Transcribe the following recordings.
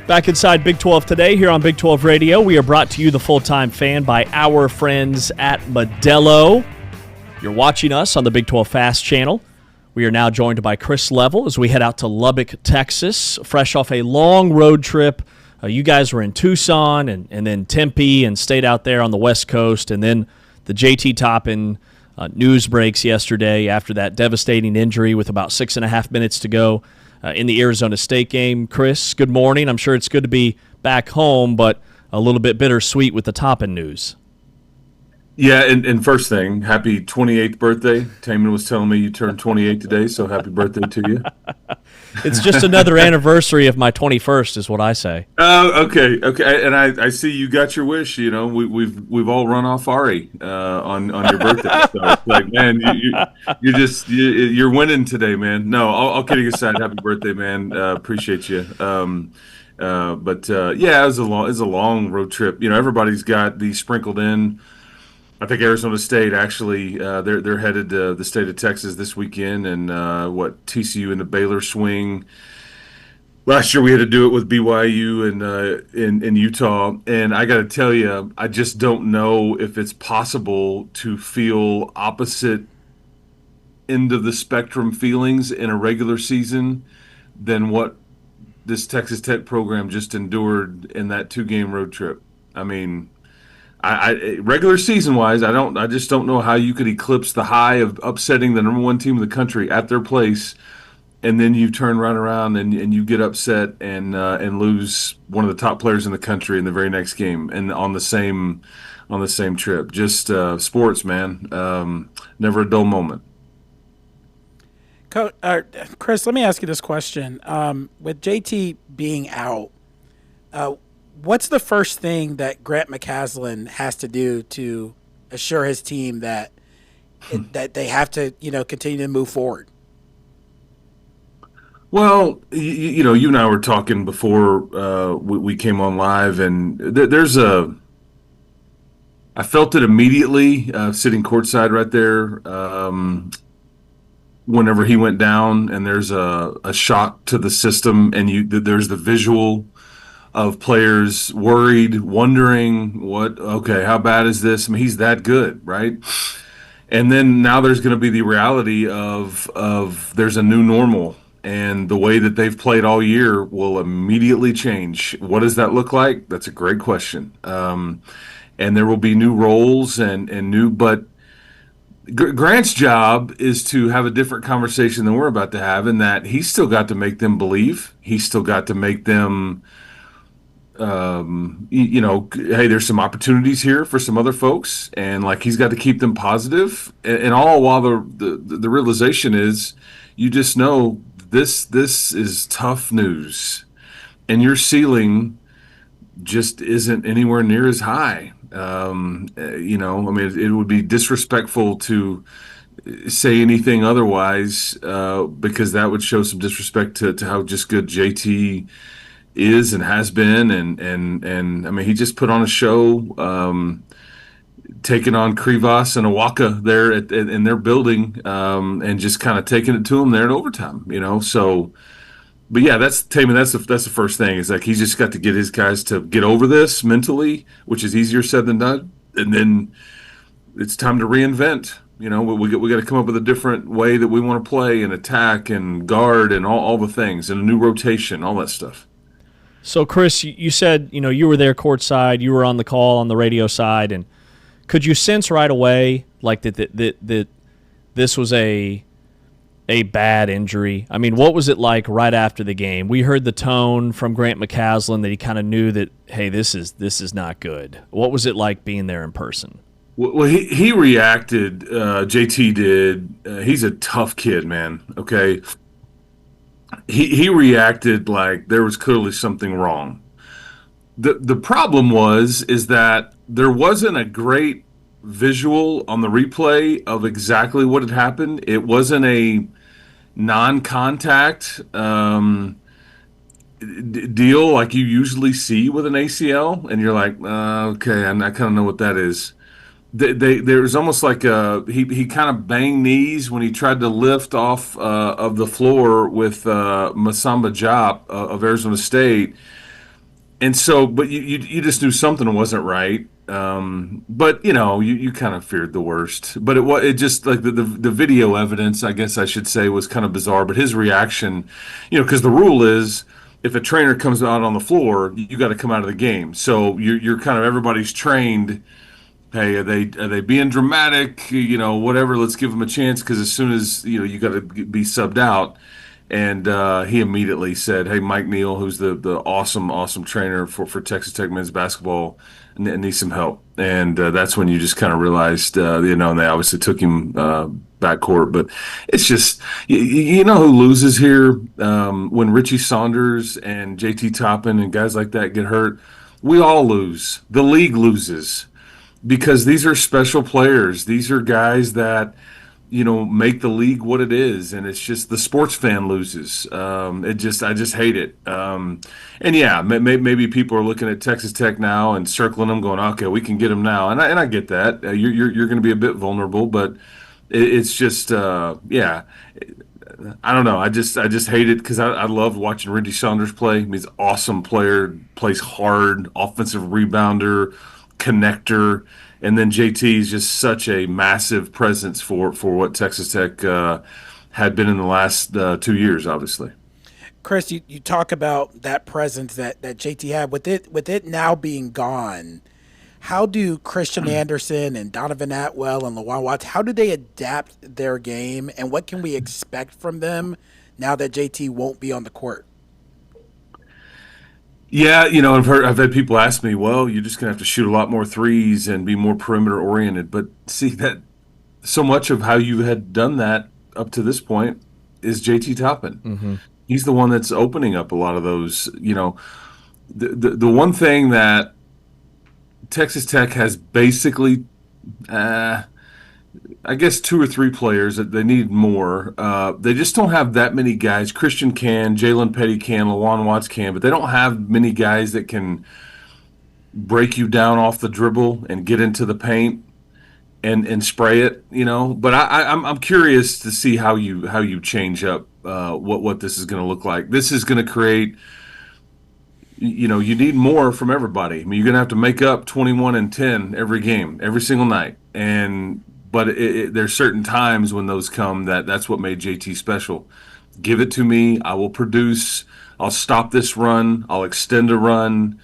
Back inside Big 12 today here on Big 12 Radio. We are brought to you, the full-time fan, by our friends at Modelo. You're watching us on the Big 12 Fast channel. We are now joined by Chris Level as we head out to Lubbock, Texas, fresh off a long road trip. You guys were in Tucson and then Tempe and stayed out there on the West Coast, and then the JT Toppin news breaks yesterday after that devastating injury with about 6.5 minutes to go in the Arizona State game. Chris, good morning. I'm sure it's good to be back home, but a little bit bittersweet with the Toppin news. Yeah, and first thing, happy 28th birthday. Taman was telling me you turned 28 today, so happy birthday to you. It's just another anniversary of my 21st is what I say. Oh, okay. And I see you got your wish. You know, we've all run off Ari on your birthday. So it's like, man, you're winning today, man. No, all kidding aside, happy birthday, man. Appreciate you. Yeah, it was a long road trip. You know, everybody's got these sprinkled in. I think Arizona State actually they're headed to the state of Texas this weekend, and TCU in the Baylor swing. Last year we had to do it with BYU and in Utah, and I got to tell you, I just don't know if it's possible to feel opposite end of the spectrum feelings in a regular season than what this Texas Tech program just endured in that 2-game road trip. I mean, I regular season wise, I just don't know how you could eclipse the high of upsetting the number 1 team in the country at their place, and then you turn right around and you get upset and lose one of the top players in the country in the very next game and on the same trip. Just sports, man. Never a dull moment. Chris, let me ask you this question. With JT being out, what's the first thing that Grant McCasland has to do to assure his team that they have to, continue to move forward? Well, you and I were talking before we came on live, and I felt it immediately sitting courtside right there whenever he went down, and there's a shock to the system, and there's the visual of players worried, wondering how bad is this? I mean, he's that good, right? And then now there's going to be the reality of there's a new normal, and the way that they've played all year will immediately change. What does that look like? That's a great question. And there will be new roles and new, but Grant's job is to have a different conversation than we're about to have, in that he's still got to make them believe. He's still got to make them hey, there's some opportunities here for some other folks, and like he's got to keep them positive, and all while the realization is, you just know this is tough news, and your ceiling just isn't anywhere near as high. I mean, it would be disrespectful to say anything otherwise, because that would show some disrespect to how just good JT is and has been, and I mean, he just put on a show, taking on Krivas and Awaka there in their building, and just kind of taking it to them there in overtime, so. But yeah, that's the first thing, is like he's just got to get his guys to get over this mentally, which is easier said than done, and then it's time to reinvent. We got to come up with a different way that we want to play and attack and guard and all the things, and a new rotation, all that stuff. So, Chris, you said, you were there courtside, you were on the call on the radio side, and could you sense right away like that this was a bad injury? I mean, what was it like right after the game? We heard the tone from Grant McCasland that he kind of knew that, hey, this is not good. What was it like being there in person? Well, he reacted. JT did. He's a tough kid, man. Okay. He reacted like there was clearly something wrong. The problem is that there wasn't a great visual on the replay of exactly what had happened. It wasn't a non-contact deal like you usually see with an ACL, and you're like, okay, I kind of know what that is. There was almost like he kind of banged knees when he tried to lift off of the floor with Masamba Diop of Arizona State, and so, but you just knew something wasn't right. But you kind of feared the worst. But it just like the video evidence, I guess I should say, was kind of bizarre. But his reaction, because the rule is if a trainer comes out on the floor, you got to come out of the game. So you're kind of everybody's trained. Hey, are they being dramatic? Whatever. Let's give them a chance because as soon as you got to be subbed out. And he immediately said, "Hey, Mike Neal, who's the awesome trainer for Texas Tech men's basketball, needs some help." And that's when you just kind of realized, and they obviously took him backcourt. But it's just, you know who loses here when Richie Saunders and JT Toppin and guys like that get hurt. We all lose. The league loses because these are special players. These are guys that make the league what it is, and it's just the sports fan loses. I just hate it. And yeah, maybe people are looking at Texas Tech now and circling them, going, "Okay, we can get them now," and I get that. You're going to be a bit vulnerable, but it's just yeah. I don't know. I just hate it because I love watching Richie Saunders play. He's an awesome player, plays hard, offensive rebounder, connector, and then JT is just such a massive presence for what Texas Tech had been in the last 2 years, obviously. Chris, you talk about that presence that JT had with it now being gone. How do Christian Anderson and Donovan Atwell and LaJuan Watts, how do they adapt their game, and what can we expect from them now that JT won't be on the court? Yeah, I've had people ask me, well, you're just gonna have to shoot a lot more threes and be more perimeter oriented. But see that so much of how you had done that up to this point is JT Toppin. Mm-hmm. He's the one that's opening up a lot of those. The one thing that Texas Tech has basically, I guess, two or three players that they need more. They just don't have that many guys. Christian can, Jalen Petty can, LaJuan Watts can, but they don't have many guys that can break you down off the dribble and get into the paint and spray it. But I'm curious to see how you change up what this is going to look like. This is going to create. You need more from everybody. I mean, you're going to have to make up 21 and 10 every game, every single night. But there's certain times when those come that's what made JT special. Give it to me. I will produce. I'll stop this run. I'll extend a run.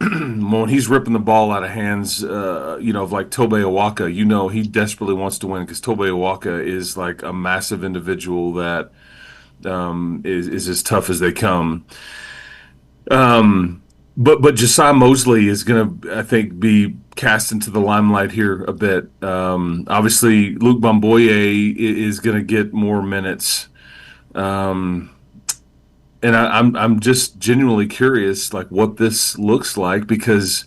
When he's ripping the ball out of hands, of like Tobe Awaka, he desperately wants to win because Tobe Awaka is like a massive individual that is as tough as they come. But Josiah Mosley is going to, I think, be cast into the limelight here a bit. Obviously, Luke Bamboye is going to get more minutes, and I'm just genuinely curious, like what this looks like, because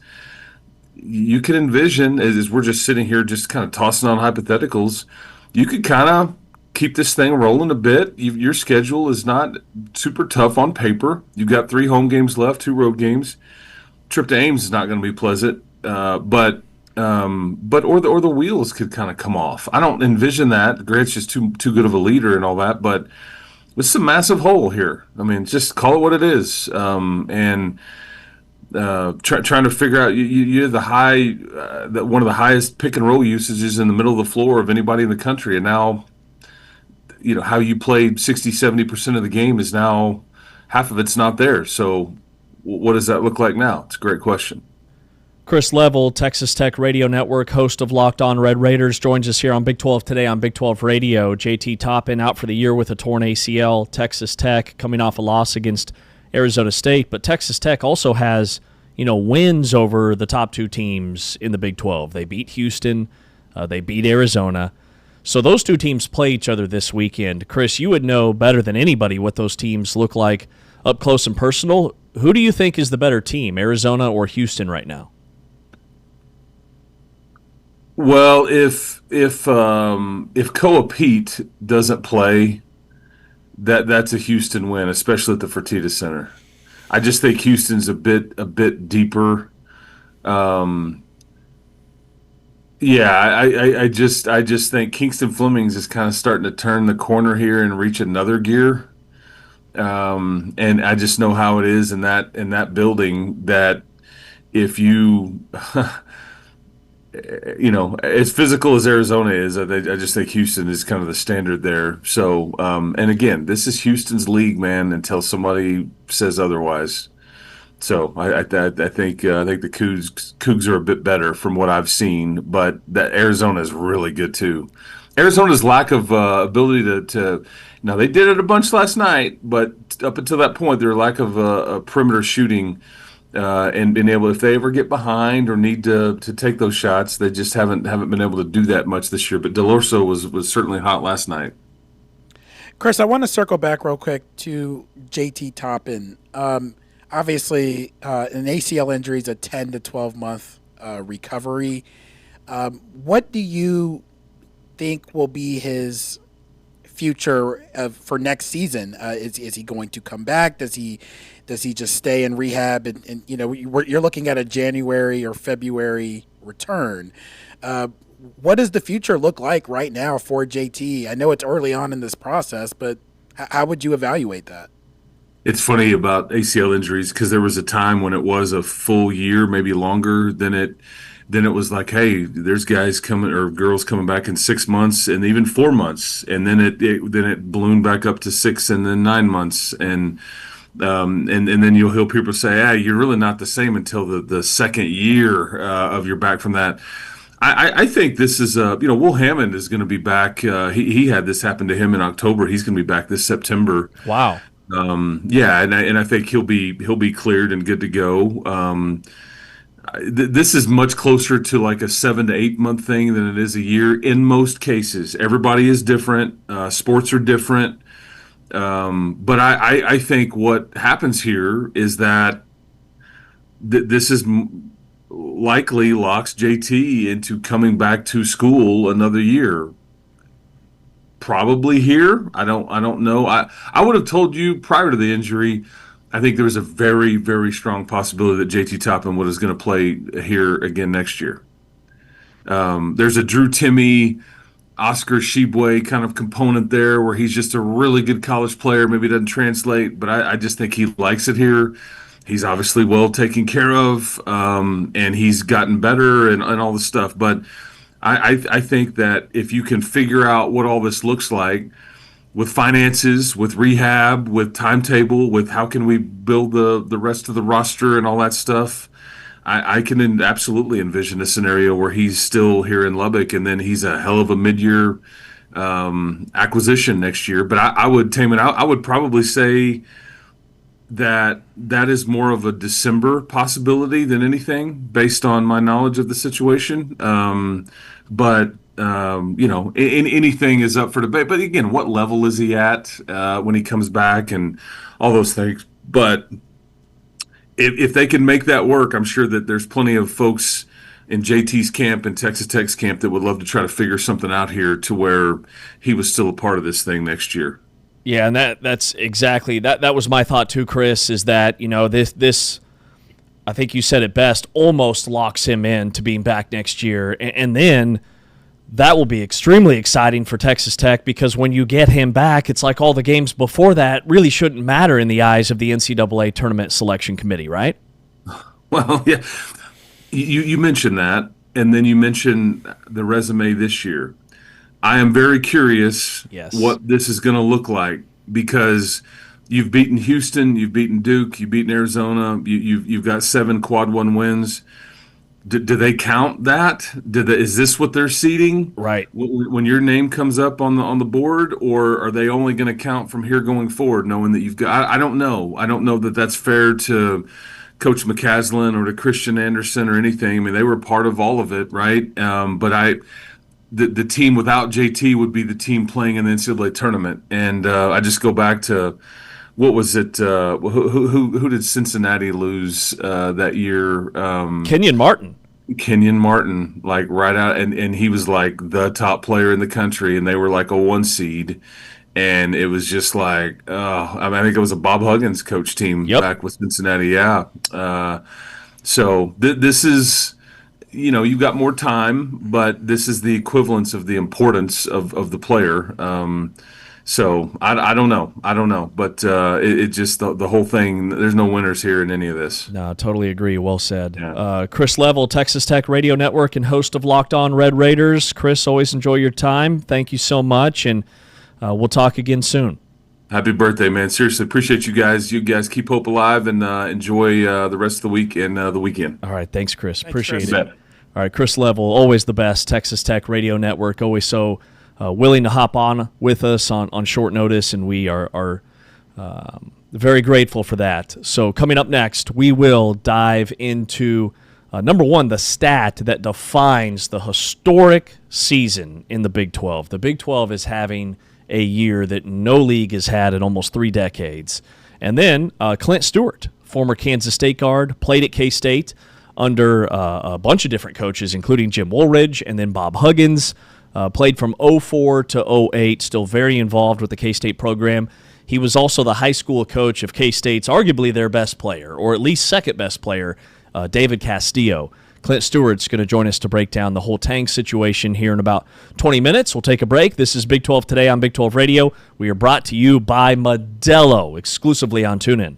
you can envision as we're just sitting here, just kind of tossing on hypotheticals, you could kind of keep this thing rolling a bit. Your schedule is not super tough on paper. You've got 3 home games left, 2 road games. Trip to Ames is not going to be pleasant, but or the wheels could kind of come off. I don't envision that. Grant's just too good of a leader and all that, but it's a massive hole here. I mean, just call it what it is. And trying to figure out you have one of the highest pick and roll usages in the middle of the floor of anybody in the country, and now how you played 60-70% of the game is now half of it's not there. So what does that look like now? It's a great question. Chris Level, Texas Tech Radio Network, host of Locked On Red Raiders, joins us here on Big 12 Today on Big 12 Radio. JT Toppin out for the year with a torn ACL. Texas Tech coming off a loss against Arizona State, but Texas Tech also has wins over the top 2 teams in the Big 12. They beat Houston, they beat Arizona. So those 2 teams play each other this weekend. Chris, you would know better than anybody what those teams look like up close and personal. Who do you think is the better team, Arizona or Houston right now? Well, if Koa Pete doesn't play, that's a Houston win, especially at the Fertitta Center. I just think Houston's a bit deeper. Yeah, I just think Kingston Flemings is kind of starting to turn the corner here and reach another gear. And I just know how it is in that building that if you as physical as Arizona is, I just think Houston is kind of the standard there. So, and again, this is Houston's league, man, until somebody says otherwise. So I think the Cougs are a bit better from what I've seen, but that Arizona is really good too. Arizona's lack of ability to now they did it a bunch last night, but up until that point, their lack of perimeter shooting and being able, if they ever get behind or need to take those shots, they just haven't been able to do that much this year. But Delorso was certainly hot last night. Chris, I want to circle back real quick to JT Toppin. Obviously, an ACL injury is a 10 to 12 month recovery. What do you think will be his future for next season? Is he going to come back? Does he just stay in rehab? And you're looking at a January or February return. What does the future look like right now for JT? I know it's early on in this process, but how would you evaluate that? It's funny about ACL injuries because there was a time when it was a full year, maybe longer than it was like, hey, there's guys coming or girls coming back in 6 months and even 4 months, and then it ballooned back up to 6 and then 9 months, and then you'll hear people say, "Ah, you're really not the same until the second year of your back from that." I think this is Will Hammond is going to be back. He had this happen to him in October. He's going to be back this September. Wow. Yeah, and I think he'll be cleared and good to go. This is much closer to like a 7 to 8 month thing than it is a year in most cases. Everybody is different. Sports are different. But I think what happens here is that this is likely locks JT into coming back to school another year. Probably here. I don't know. I would have told you prior to the injury. I think there was a very, very strong possibility that JT Toppin was going to play here again next year. There's a Drew Timme, Oscar Shibwe kind of component there where he's just a really good college player. Maybe it doesn't translate, but I just think he likes it here. He's obviously well taken care of, and he's gotten better and all this stuff. But I think that if you can figure out what all this looks like with finances, with rehab, with timetable, with how can we build the rest of the roster and all that stuff, I can absolutely envision a scenario where he's still here in Lubbock, and then he's a hell of a mid-year acquisition next year. But I would tame it out. I would probably say that is more of a December possibility than anything, based on my knowledge of the situation. But anything is up for debate. But again, what level is he at when he comes back and all those things? But if they can make that work, I'm sure that there's plenty of folks in JT's camp and Texas Tech's camp that would love to try to figure something out here to where he was still a part of this thing next year. Yeah, and that's exactly that was my thought too, Chris, is that, this I think you said it best, almost locks him in to being back next year. And then that will be extremely exciting for Texas Tech, because when you get him back, it's like all the games before that really shouldn't matter in the eyes of the NCAA Tournament Selection Committee, right? Well, yeah. You mentioned that, and then you mentioned the resume this year. I am very curious what this is going to look like, because you've beaten Houston, you've beaten Duke, you've beaten Arizona, you've got 7 quad one wins. Do they count that? Is this what they're seeding? Right. When your name comes up on the board, or are they only going to count from here going forward, knowing that you've got? I don't know. I don't know that that's fair to Coach McCaslin or to Christian Anderson or anything. I mean, they were part of all of it, right? But the team without JT would be the team playing in the NCAA tournament, and I just go back to. What was it? Who did Cincinnati lose that year? Kenyon Martin. Kenyon Martin, like right out, and he was like the top player in the country, and they were like a 1 seed, and it was just like, I think it was a Bob Huggins coach team back with Cincinnati. Yeah. So this is, you've got more time, but this is the equivalence of the importance of the player. So I don't know. But it just the whole thing. There's no winners here in any of this. No, totally agree. Well said. Yeah. Chris Level, Texas Tech Radio Network and host of Locked On Red Raiders. Chris, always enjoy your time. Thank you so much, and we'll talk again soon. Happy birthday, man. Seriously, appreciate you guys. You guys keep hope alive and enjoy the rest of the week and the weekend. All right. Thanks, Chris. Appreciate Chris. it. All right. Chris Level, always the best. Texas Tech Radio Network, always so willing to hop on with us on short notice, and we are very grateful for that. So coming up next, we will dive into, number one, the stat that defines the historic season in the Big 12. The Big 12 is having a year that no league has had in almost 3 decades. And then Clint Stewart, former Kansas State guard, played at K-State under a bunch of different coaches, including Jim Woolridge and then Bob Huggins. Played from 2004 to 2008, still very involved with the K-State program. He was also the high school coach of K-State's arguably their best player, or at least second best player, David Castillo. Clint Stewart's going to join us to break down the whole Tang situation here in about 20 minutes. We'll take a break. This is Big 12 Today on Big 12 Radio. We are brought to you by Modelo, exclusively on TuneIn.